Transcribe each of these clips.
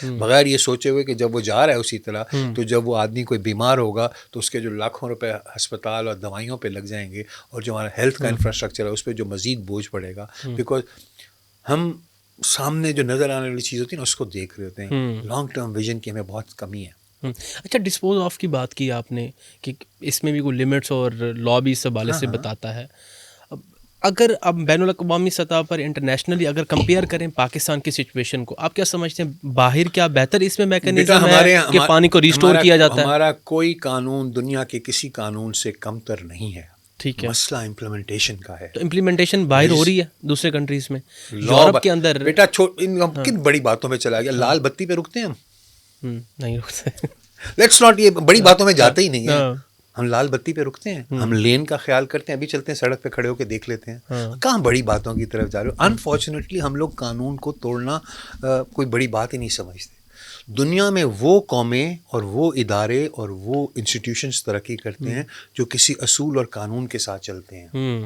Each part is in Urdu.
بغیر یہ سوچے ہوئے کہ جب وہ جا رہا ہے اسی طرح تو جب وہ آدمی کوئی بیمار ہوگا تو اس کے جو لاکھوں روپے ہسپتال اور دوائیوں پہ لگ جائیں گے اور جو ہمارا ہیلتھ کا انفراسٹرکچر ہے اس پہ جو مزید بوجھ پڑے گا، بیکاز ہم سامنے جو نظر آنے والی چیز ہوتی ہے نا اس کو دیکھ رہے ہوتے ہیں، لانگ ٹرم ویژن کی ہمیں بہت کمی ہے۔ اچھا، ڈسپوز آف کی بات کی آپ نے کہ اس میں بھی کوئی لمٹس اور لا بھی اس حوالے سے بتاتا ہے۔ اگر اب بین الاقوامی سطح پر انٹرنیشنلی اگر کمپیئر کریں پاکستان کی سچویشن کو، آپ کیا سمجھتے ہیں باہر کیا بہتر اس میں میکینزم ہے کہ پانی کو ریسٹور کیا جاتا ہے؟ ہمارا کوئی قانون دنیا کے کسی قانون سے کمتر نہیں ہے، ٹھیک ہے، مسئلہ امپلیمنٹیشن کا ہے۔ تو امپلیمنٹیشن باہر ہو رہی ہے دوسرے کنٹریز میں، یورپ کے اندر بیٹا کن بڑی باتوں پہ چلا گیا، لال بتی پہ رکتے ہیں ہم؟ نہیں رکتے۔ لیٹس ناٹ، یہ بڑی باتوں میں جاتے ہی نہیں ہیں ہم، لال بتی پہ رکتے ہیں، ہم لین کا خیال کرتے ہیں، ابھی چلتے ہیں سڑک پہ کھڑے ہو کے دیکھ لیتے ہیں، کہاں بڑی باتوں کی طرف جا رہے ہو۔ انفارچونیٹلی ہم لوگ قانون کو توڑنا کوئی بڑی بات ہی نہیں سمجھتے۔ دنیا میں وہ قومیں اور وہ ادارے اور وہ انسٹیٹیوشنز ترقی کرتے ہیں جو کسی اصول اور قانون کے ساتھ چلتے ہیں۔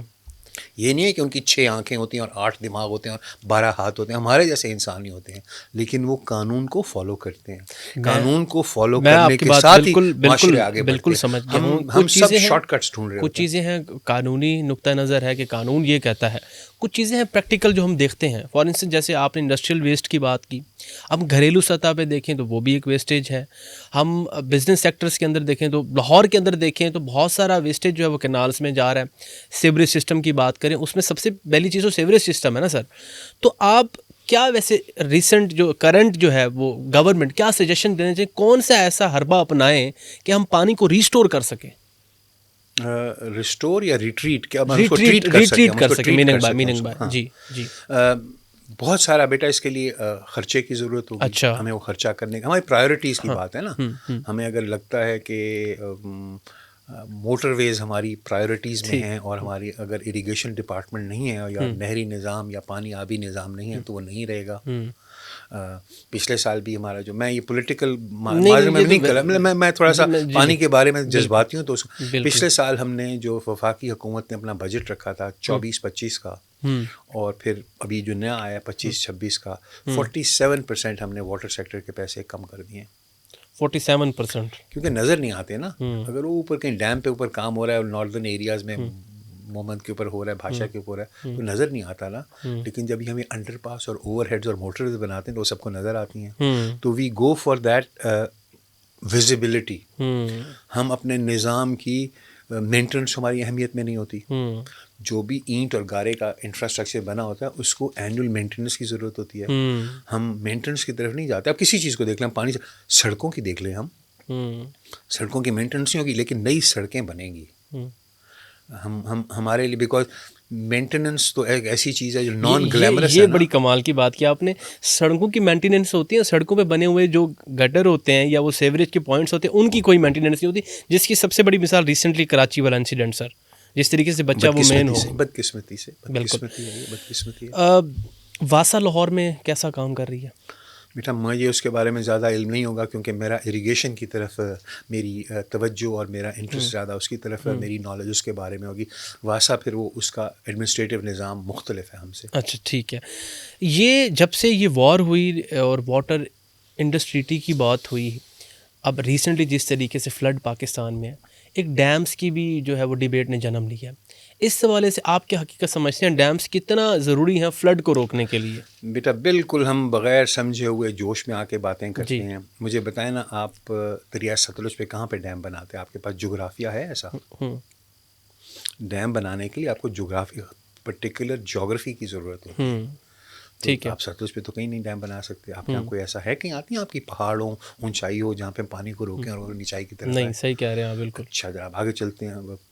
یہ نہیں ہے کہ ان کی 6 آنکھیں ہوتی ہیں اور 8 دماغ ہوتے ہیں اور 12 ہاتھ ہوتے ہیں، ہمارے جیسے انسان ہی ہوتے ہیں، لیکن وہ قانون کو فالو کرتے ہیں۔ قانون کو فالو کرنے کے ساتھ ہی معاشرے آگے بڑھتے ہیں۔ ہم سب شارٹ کٹس ڈھونڈ رہے ہیں۔ کچھ چیزیں ہیں قانونی نقطہ نظر ہے کہ قانون یہ کہتا ہے، کچھ چیزیں ہیں پریکٹیکل جو ہم دیکھتے ہیں۔ فار انسٹنس جیسے آپ نے انڈسٹریل ویسٹ کی بات کی، اب گھریلو سطح پہ دیکھیں تو وہ بھی ایک ویسٹیج ہے۔ ہم بزنس سیکٹرز کے اندر دیکھیں تو لاہور کے اندر دیکھیں تو بہت سارا ویسٹیج جو ہے وہ کینالز میں جا رہا ہے۔ سیوریج سسٹم کی بات کریں، اس میں سب سے پہلی چیز تو سیوریج سسٹم ہے نا سر۔ تو آپ کیا ویسے ریسنٹ جو کرنٹ جو ہے وہ گورنمنٹ کیا سجیشن دینا چاہیے، کون سا ایسا حربہ اپنائیں کہ ہم پانی کو ریسٹور کر سکیں؟ ریسٹور یا ریٹریٹ، کیا ریٹریٹ کر سکیں، میننگ بائی جی جی بہت سارا بیٹا اس کے لیے خرچے کی ضرورت ہوگی۔ اچھا، ہمیں وہ خرچہ کرنے کا، ہماری پرائیورٹیز کی بات ہے نا۔ ہمیں اگر لگتا ہے کہ موٹر ویز ہماری پرائیورٹیز میں ہیں اور ہماری اگر اریگیشن ڈپارٹمنٹ نہیں ہے یا نہری نظام یا پانی آبی نظام نہیں ہے تو وہ نہیں رہے گا۔ پچھلے سال بھی ہمارا جو، میں یہ پولیٹیکل نہیں کر، میں تھوڑا سا پانی کے بارے میں جذباتی ہوں، تو پچھلے سال ہم نے جو وفاقی حکومت نے اپنا بجٹ رکھا تھا 24-25 کا، اور پھر ابھی جو نیا آیا 25-26 کا، 47% ہم نے واٹر سیکٹر کے پیسے کم کر دیے۔ 47%، کیونکہ نظر نہیں آتے نا۔ اگر وہ اوپر کہیں ڈیم پہ اوپر کام ہو رہا ہے اور ناردرن ایریاز میں مومند کے اوپر ہو رہا ہے، بھاشا کے اوپر ہے، تو نظر نہیں آتا نا۔ لیکن جب ہم انڈر پاس اور اوور ہیڈز اور موٹرز بناتے ہیں تو وہ سب کو نظر آتی ہیں۔ تو وی گو فار دیٹ ویزیبلٹی۔ ہم اپنے نظام کی مینٹیننس ہماری اہمیت میں نہیں ہوتی۔ جو بھی اینٹ اور گارے کا انفراسٹرکچر بنا ہوتا ہے اس کو اینول مینٹیننس کی ضرورت ہوتی ہے۔ ہم مینٹیننس کی طرف نہیں جاتے۔ اب کسی چیز کو دیکھ لیں، پانی، سڑکوں کی دیکھ لیں، ہم سڑکوں کی مینٹیننس نہیں ہوگی لیکن نئی سڑکیں بنیں گی ہمارے لیے، بیکاز مینٹیننس تو ایک ایسی چیز ہے جو نان گلیمرس ہے۔ یہ بڑی کمال کی بات کی آپ نے، سڑکوں کی مینٹیننس ہوتی ہے، سڑکوں پہ بنے ہوئے جو گٹر ہوتے ہیں یا وہ سیوریج کے پوائنٹس ہوتے ہیں ان کی کوئی مینٹیننس نہیں ہوتی، جس کی سب سے بڑی مثال ریسنٹلی کراچی والا انسیڈنٹ سر، جس طریقے سے بچہ وہ مین ہو، بدقسمتی سے واسا لاہور میں کیسا کام کر رہی ہے؟ بیٹا مجھے اس کے بارے میں زیادہ علم نہیں ہوگا کیونکہ میرا اریگیشن کی طرف میری توجہ اور میرا انٹرسٹ زیادہ اس کی طرف ہے، میری نالج اس کے بارے میں ہوگی۔ واسا پھر وہ اس کا ایڈمنسٹریٹو نظام مختلف ہے ہم سے۔ اچھا ٹھیک ہے۔ یہ جب سے یہ وار ہوئی اور واٹر انڈسٹریٹی کی بات ہوئی، اب ریسنٹلی جس طریقے سے فلڈ پاکستان میں ہے، ایک ڈیمز کی بھی جو ہے وہ ڈیبیٹ نے جنم لیا۔ اس حوالے سے آپ کیا حقیقت سمجھتے ہیں، ڈیمز کتنا ضروری ہیں فلڈ کو روکنے کے لیے؟ بیٹا بالکل ہم بغیر سمجھے ہوئے جوش میں آ کے باتیں کرتے ہیں۔ مجھے بتائیں نا، آپ دریا ستلج پہ کہاں پہ ڈیم بناتے ہیں؟ آپ کے پاس جغرافیہ ہے ایسا؟ ڈیم بنانے کے لیے آپ کو پرٹیکولر جغرافی کی ضرورت ہوتی ہے۔ ٹھیک ہے، آپ ستلج پہ تو کہیں نہیں ڈیم بنا سکتے۔ آپ کے یہاں کوئی ایسا ہے کہیں آتی ہیں آپ کی پہاڑوں اونچائی ہو جہاں پہ پانی کو روکیں اور نچائی کی طرف؟ نہیں، صحیح کہہ رہے ہیں آپ، بالکل۔ اچھا، جب آگے چلتے ہیں،